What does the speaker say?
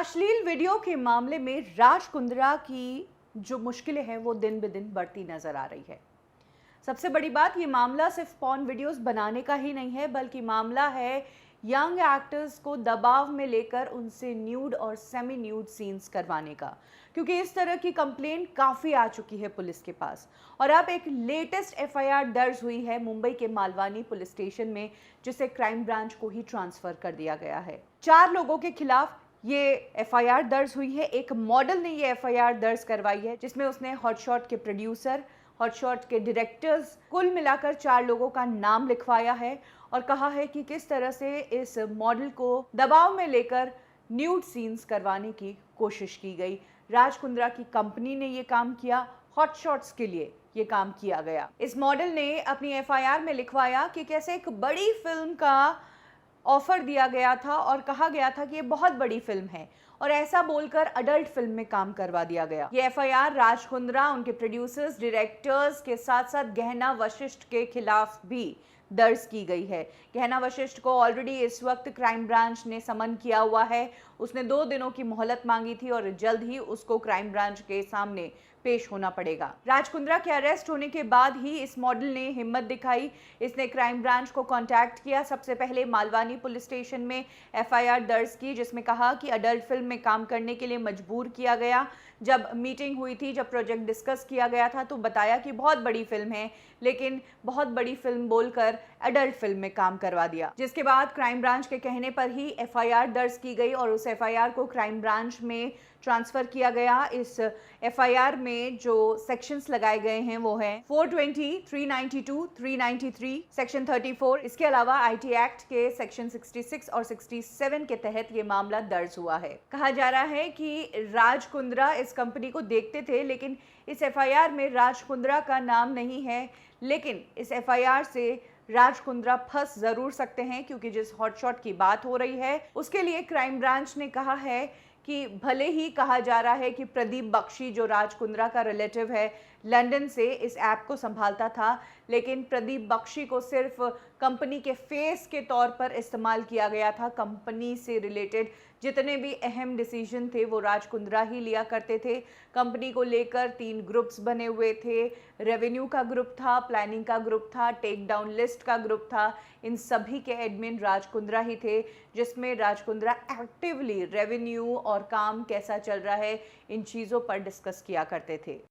अश्लील वीडियो के मामले में राज कुंद्रा की जो मुश्किलें हैं वो दिन ब दिन बढ़ती नजर आ रही है। सबसे बड़ी बात, ये मामला सिर्फ पॉर्न वीडियोस बनाने का ही नहीं है, बल्कि मामला है यंग एक्टर्स को दबाव में लेकर उनसे न्यूड और सेमी न्यूड सीन्स करवाने का, क्योंकि इस तरह की कंप्लेंट काफ़ी आ चुकी है पुलिस के पास। और अब एक लेटेस्ट एफआईआर दर्ज हुई है मुंबई के मालवानी पुलिस स्टेशन में, जिसे क्राइम ब्रांच को ही ट्रांसफर कर दिया गया है। 4 लोगों के खिलाफ ये एफआईआर दर्ज हुई है। एक मॉडल ने ये एफआईआर दर्ज करवाई है, जिसमें उसने हॉटशॉट के प्रोड्यूसर, हॉटशॉट के डायरेक्टर्स, कुल मिलाकर 4 लोगों का नाम लिखवाया है और कहा है कि किस तरह से इस मॉडल को दबाव में लेकर न्यूड सीन्स करवाने की कोशिश की गई। राज कुंद्रा की कंपनी ने ये काम किया, हॉटशॉट्स के लिए ये काम किया गया। इस मॉडल ने अपनी एफआईआर में लिखवाया कि कैसे एक बड़ी फिल्म का ऑफर दिया गया था और कहा गया था कि ये बहुत बड़ी फिल्म है, और ऐसा बोलकर अडल्ट फिल्म में काम करवा दिया गया। ये एफआईआर राज कुंद्रा, उनके प्रोड्यूसर्स, डायरेक्टर्स के साथ साथ गहना वशिष्ठ के खिलाफ भी दर्ज की गई है। गहना वशिष्ठ को ऑलरेडी इस वक्त क्राइम ब्रांच ने समन किया हुआ है। उसने 2 दिनों की मोहलत मांगी थी और जल्द ही उसको क्राइम ब्रांच के सामने पेश होना पड़ेगा। राज कुंद्रा के अरेस्ट होने के बाद ही इस मॉडल ने हिम्मत दिखाई। इसने क्राइम ब्रांच को कांटेक्ट किया। सबसे पहले मालवानी पुलिस स्टेशन में एफआईआर दर्ज की, जिसमें कहा कि अडल्ट फिल्म में काम करने के लिए मजबूर किया गया। जब मीटिंग हुई थी, जब प्रोजेक्ट डिस्कस किया गया था, तो बताया कि बहुत बड़ी फिल्म है, लेकिन बहुत बड़ी फिल्म बोलकर एडल्ट फिल्म में काम करवा दिया। जिसके बाद क्राइम ब्रांच के कहने पर ही एफआईआर दर्ज की गई और उस एफआईआर को क्राइम ब्रांच में ट्रांसफर किया गया। इस एफआईआर में जो सेक्शंस लगाए गए हैं वो हैं 420, 392, 393, सेक्शन 34। इसके अलावा आईटी एक्ट के सेक्शन 66 और 67 के तहत ये मामला दर्ज हुआ है। कहा जा रहा है कि राज कुंद्रा इस कंपनी को देखते थे, लेकिन इस एफआईआर में राज कुंद्रा का नाम नहीं है। लेकिन इस एफआईआर से राज कुंद्रा फंस जरूर सकते हैं, क्योंकि जिस हॉटशॉट की बात हो रही है उसके लिए क्राइम ब्रांच ने कहा है कि भले ही कहा जा रहा है कि प्रदीप बख्शी, जो राज कुंद्रा का रिलेटिव है, लंदन से इस ऐप को संभालता था, लेकिन प्रदीप बख्शी को सिर्फ कंपनी के फेस के तौर पर इस्तेमाल किया गया था। कंपनी से रिलेटेड जितने भी अहम डिसीजन थे वो राज कुंद्रा ही लिया करते थे। कंपनी को लेकर 3 ग्रुप्स बने हुए थे। रेवेन्यू का ग्रुप था, प्लानिंग का ग्रुप था, टेक डाउन लिस्ट का ग्रुप था। इन सभी के एडमिन राज कुंद्रा ही थे, जिसमें राज कुंद्रा एक्टिवली रेवेन्यू और काम कैसा चल रहा है, इन चीज़ों पर डिस्कस किया करते थे।